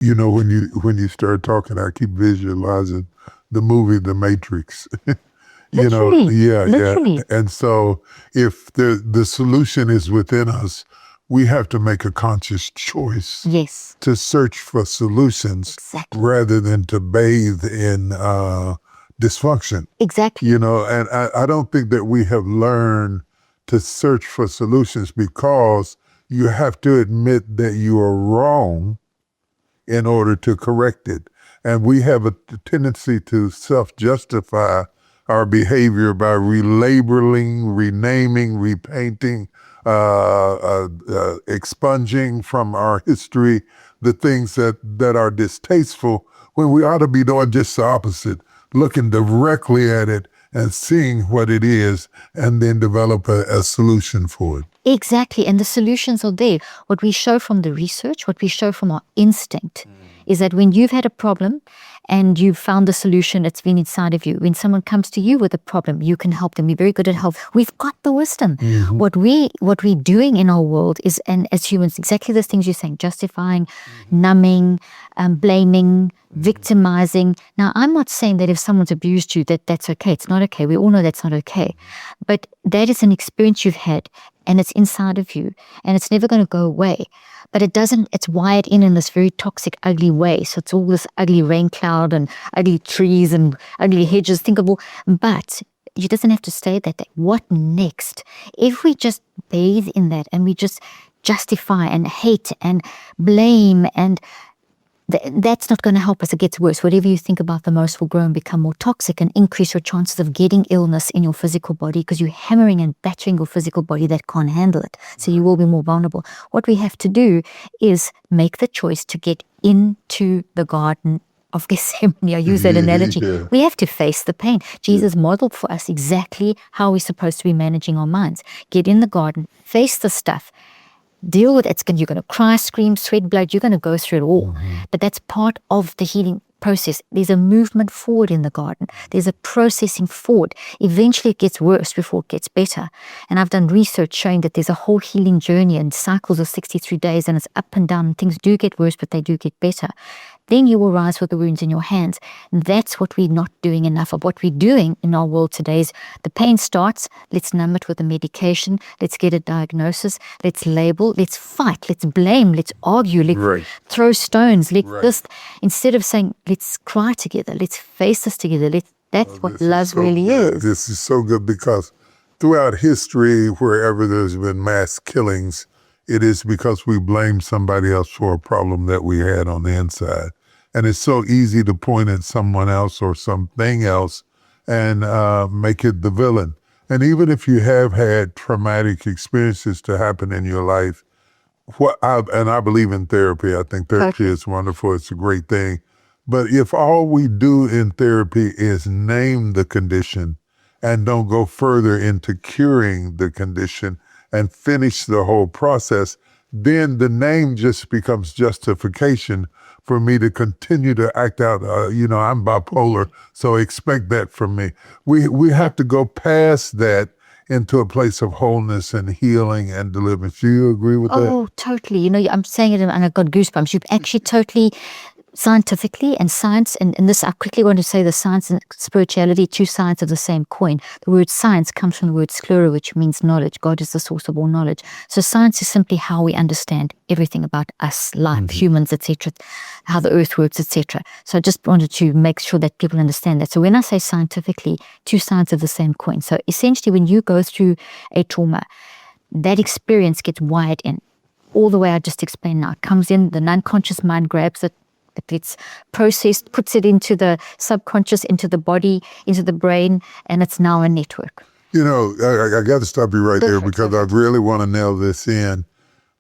when you start talking, I keep visualizing the movie The Matrix. Literally, Yeah, yeah. literally. And so if the solution is within us, we have to make a conscious choice Yes, to search for solutions exactly. rather than to bathe in dysfunction. Exactly. And I don't think that we have learned to search for solutions because you have to admit that you are wrong in order to correct it. And we have a tendency to self-justify our behavior by relabeling, renaming, repainting, expunging from our history the things that are distasteful when we ought to be doing just the opposite, looking directly at it and seeing what it is and then develop a solution for it. Exactly. And the solutions are there. What we show from the research, what we show from our instinct, is that when you've had a problem and you've found the solution, it's been inside of you. When someone comes to you with a problem, you can help them. We're very good at help. We've got the wisdom. What we're doing in our world is, and as humans, exactly those things you're saying, justifying, numbing, blaming, victimizing. Now, I'm not saying that if someone's abused you, that's okay. It's not okay. We all know that's not okay. But that is an experience you've had, and it's inside of you, and it's never going to go away. But it's wired in this very toxic, ugly way. So it's all this ugly rain cloud and ugly trees and ugly hedges. But it doesn't have to stay that day. What next? If we just bathe in that and we just justify and hate and blame and that's not going to help us. It gets worse. Whatever you think about the most will grow and become more toxic and increase your chances of getting illness in your physical body because you're hammering and battering your physical body that can't handle it. So you will be more vulnerable. What we have to do is make the choice to get into the garden of Gethsemane. I use that analogy. Yeah. We have to face the pain. Jesus modeled for us exactly how we're supposed to be managing our minds. Get in the garden, face the stuff. Deal with it. You're going to cry, scream, sweat, blood. You're going to go through it all. But that's part of the healing process. There's a movement forward in the garden. There's a processing forward. Eventually it gets worse before it gets better. And I've done research showing that there's a whole healing journey and cycles of 63 days, and it's up and down. Things do get worse, but they do get better. Then you will rise with the wounds in your hands. And that's what we're not doing enough of. What we're doing in our world today is the pain starts, let's numb it with a medication, let's get a diagnosis, let's label, let's fight, let's blame, let's argue, let's throw stones, this, instead of saying, let's cry together, let's face this together. That's what love really is. This is so good because throughout history, wherever there's been mass killings, it is because we blame somebody else for a problem that we had on the inside. And it's so easy to point at someone else or something else and make it the villain. And even if you have had traumatic experiences to happen in your life, I believe in therapy. I think therapy is wonderful. It's a great thing. But if all we do in therapy is name the condition and don't go further into curing the condition and finish the whole process, then the name just becomes justification for me to continue to act out. I'm bipolar, so expect that from me. We have to go past that into a place of wholeness and healing and deliverance. Do you agree with that? Oh, totally. I'm saying it and I got goosebumps. You've actually totally scientifically and science, and this I quickly want to say the science and spirituality, two sides of the same coin. The word science comes from the word sclera, which means knowledge. God is the source of all knowledge. So science is simply how we understand everything about us, life, humans, etc., how the earth works, etc. So I just wanted to make sure that people understand that. So when I say scientifically, two sides of the same coin. So essentially when you go through a trauma, that experience gets wired in. All the way I just explained now. It comes in, the unconscious mind grabs it, it gets processed, puts it into the subconscious, into the body, into the brain, and it's now a network. I got to stop you right there because I really want to nail this in.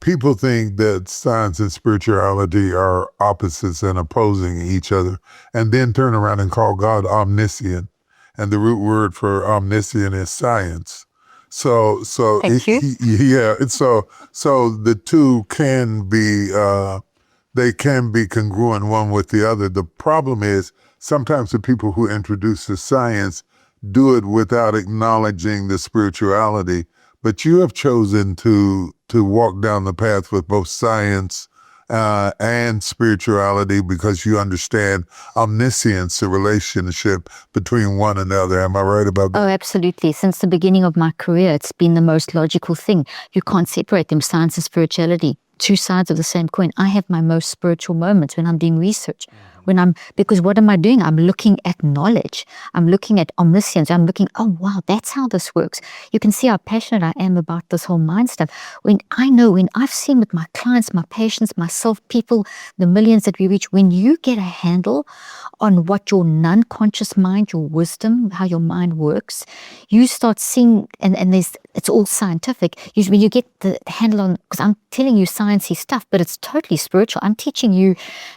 People think that science and spirituality are opposites and opposing each other, and then turn around and call God omniscient. And the root word for omniscient is science. So Thank you. So the two can be they can be congruent one with the other. The problem is sometimes the people who introduce the science do it without acknowledging the spirituality. But you have chosen to walk down the path with both science and spirituality, because you understand omniscience, the relationship between one another. Am I right about that? Oh, absolutely. Since the beginning of my career, it's been the most logical thing. You can't separate them, science and spirituality. Two sides of the same coin. I have my most spiritual moments when I'm doing research. Because what am I doing? I'm looking at knowledge. I'm looking at omniscience. I'm looking, oh wow, that's how this works. You can see how passionate I am about this whole mind stuff. When I've seen with my clients, my patients, myself, people, the millions that we reach, when you get a handle on what your non-conscious mind, your wisdom, how your mind works, you start seeing, and it's all scientific. When you get the handle on, because I'm telling you sciencey stuff, but it's totally spiritual. I'm teaching you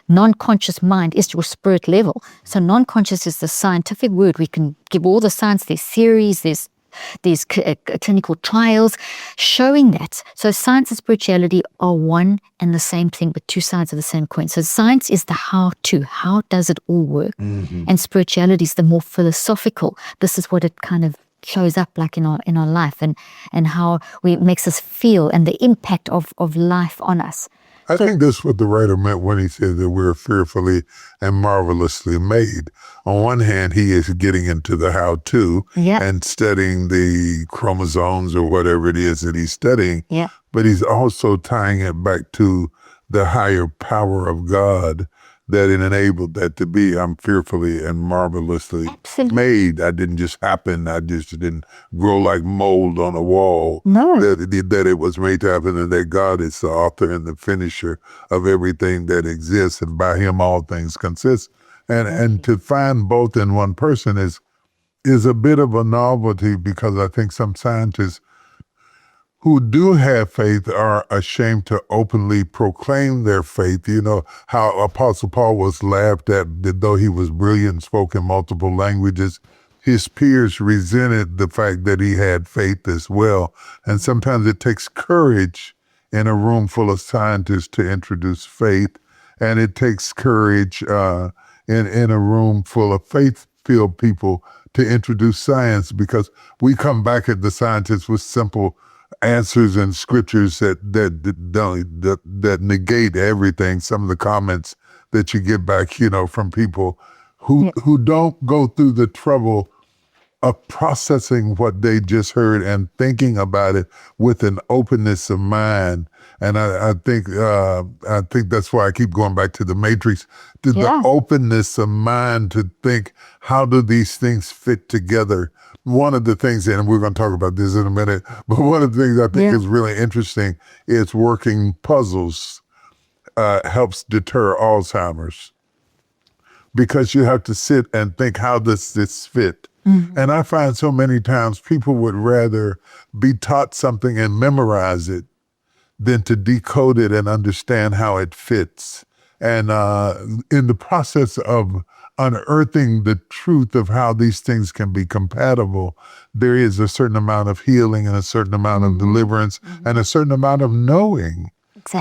non-conscious mind is your spirit level. So non-conscious is the scientific word. We can give all the science, there's theories, there's clinical trials showing that. So science and spirituality are one and the same thing, but two sides of the same coin. So science is the how-to. How does it all work? And spirituality is the more philosophical. This is what it kind of shows up like in our life, and how it makes us feel, and the impact of life on us. I think that's what the writer meant when he said that we're fearfully and marvelously made. On one hand, he is getting into the how-to and studying the chromosomes or whatever it is that he's studying, but he's also tying it back to the higher power of God that it enabled that to be. I'm fearfully and marvelously made. I didn't just happen. I just didn't grow like mold on a wall. No. That it was made to happen, and that God is the author and the finisher of everything that exists, and by him all things consist. And to find both in one person is a bit of a novelty, because I think some scientists who do have faith are ashamed to openly proclaim their faith. You know how Apostle Paul was laughed at, that though he was brilliant, spoke in multiple languages. His peers resented the fact that he had faith as well. And sometimes it takes courage in a room full of scientists to introduce faith. And it takes courage in a room full of faith-filled people to introduce science, because we come back at the scientists with simple answers and scriptures that negate everything. Some of the comments that you get back, from people who don't go through the trouble of processing what they just heard and thinking about it with an openness of mind. And I think that's why I keep going back to the Matrix, to the openness of mind to think, how do these things fit together? One of the things, and we're going to talk about this in a minute, but one of the things I think is really interesting is working puzzles helps deter Alzheimer's, because you have to sit and think, how does this fit? And I find so many times people would rather be taught something and memorize it than to decode it and understand how it fits. And in the process of unearthing the truth of how these things can be compatible, there is a certain amount of healing and a certain amount of deliverance and a certain amount of knowing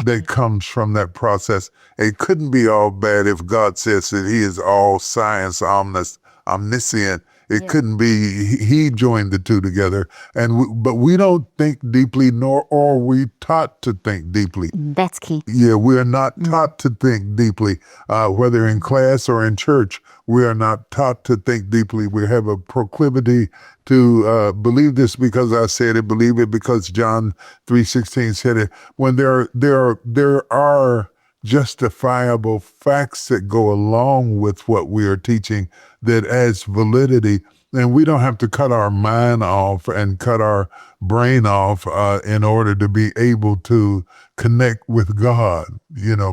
that comes from that process. It couldn't be all bad if God says that he is all science, omniscient. It couldn't be he joined the two together. But we don't think deeply, nor are we taught to think deeply. That's key. Yeah, we are not taught to think deeply, whether in class or in church. We are not taught to think deeply. We have a proclivity to believe this because I said it, believe it because John 3:16 said it. When there are justifiable facts that go along with what we are teaching that adds validity, and we don't have to cut our mind off and cut our brain off in order to be able to connect with God,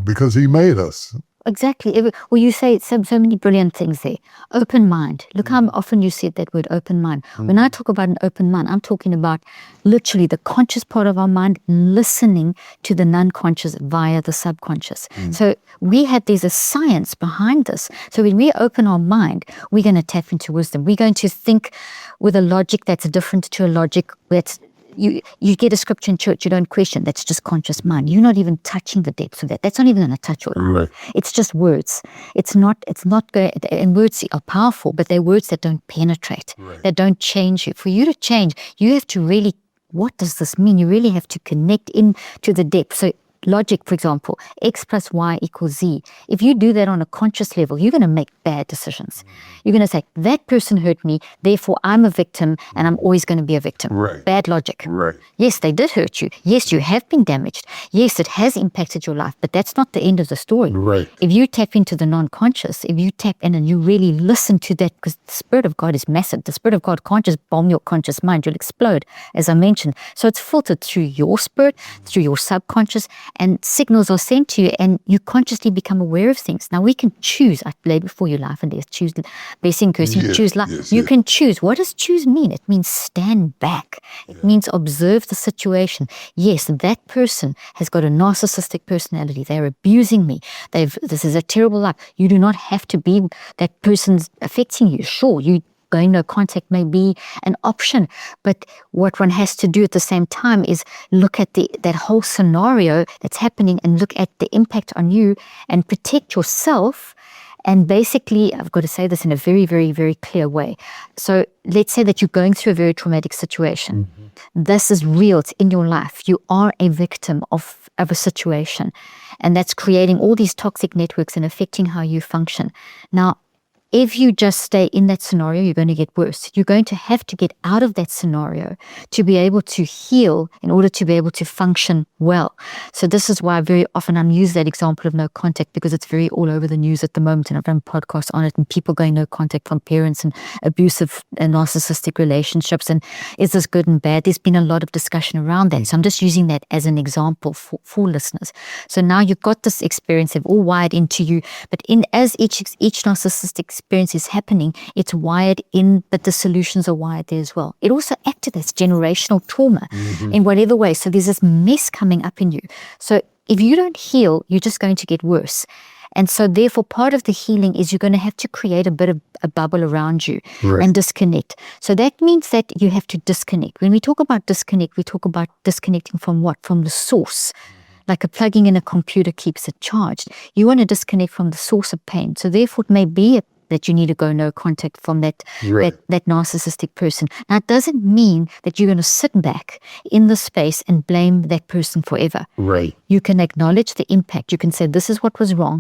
because he made us. Exactly. Well, you say so many brilliant things there. Open mind. Look how often you said that word, open mind. When I talk about an open mind, I'm talking about literally the conscious part of our mind listening to the non-conscious via the subconscious. So there's a science behind this. So when we open our mind, we're going to tap into wisdom. We're going to think with a logic that's different to a logic that's You get a scripture in church, you don't question. That's just conscious mind. You're not even touching the depths of that. That's not even going to touch your life. Right. It's just words. It's not going, and words are powerful, but they're words that don't penetrate, that don't change you. For you to change, you have to really, what does this mean? You really have to connect into the depth. So logic, for example, X plus Y equals Z. If you do that on a conscious level, you're going to make bad decisions. You're going to say, that person hurt me, therefore I'm a victim and I'm always going to be a victim. Right. Bad logic. Right. Yes, they did hurt you. Yes, you have been damaged. Yes, it has impacted your life, but that's not the end of the story. Right. If you tap into the non-conscious, if you tap in and you really listen to that, because the Spirit of God is massive. The Spirit of God can't just bomb your conscious mind. You'll explode, as I mentioned. So it's filtered through your spirit, through your subconscious, and signals are sent to you, and you consciously become aware of things. Now, we can choose. I lay before you life and death. Choose blessing, cursing, Yes, choose life. yes, You yes. can choose. What does choose mean? It means stand back. It means observe the situation. Yes, that person has got a narcissistic personality. They're abusing me. This is a terrible life. You do not have to be that person's affecting you. Sure, you going no contact may be an option, but what one has to do at the same time is look at that whole scenario that's happening and look at the impact on you and protect yourself. And basically, I've got to say this in a very, very, very clear way. So let's say that you're going through a very traumatic situation. This is real. It's in your life. You are a victim of a situation. And that's creating all these toxic networks and affecting how you function. Now, if you just stay in that scenario, you're going to get worse. You're going to have to get out of that scenario to be able to heal in order to be able to function well. So this is why very often I'm using that example of no contact, because it's very all over the news at the moment, and I've done podcasts on it, and people going no contact from parents and abusive and narcissistic relationships. And is this good and bad? There's been a lot of discussion around that. So I'm just using that as an example for listeners. So now you've got this experience, they've all wired into you, but as each narcissistic experience is happening, it's wired in, but the solutions are wired there as well. It also activates generational trauma in whatever way. So there's this mess coming up in you. So if you don't heal, you're just going to get worse. And so therefore part of the healing is you're going to have to create a bit of a bubble around you and disconnect. So that means that you have to disconnect. When we talk about disconnect, we talk about disconnecting from what? From the source. Like plugging in a computer keeps it charged. You want to disconnect from the source of pain. So therefore it may be that you need to go no contact from that narcissistic person. Now, it doesn't mean that you're going to sit back in the space and blame that person forever. Right. You can acknowledge the impact. You can say, this is what was wrong.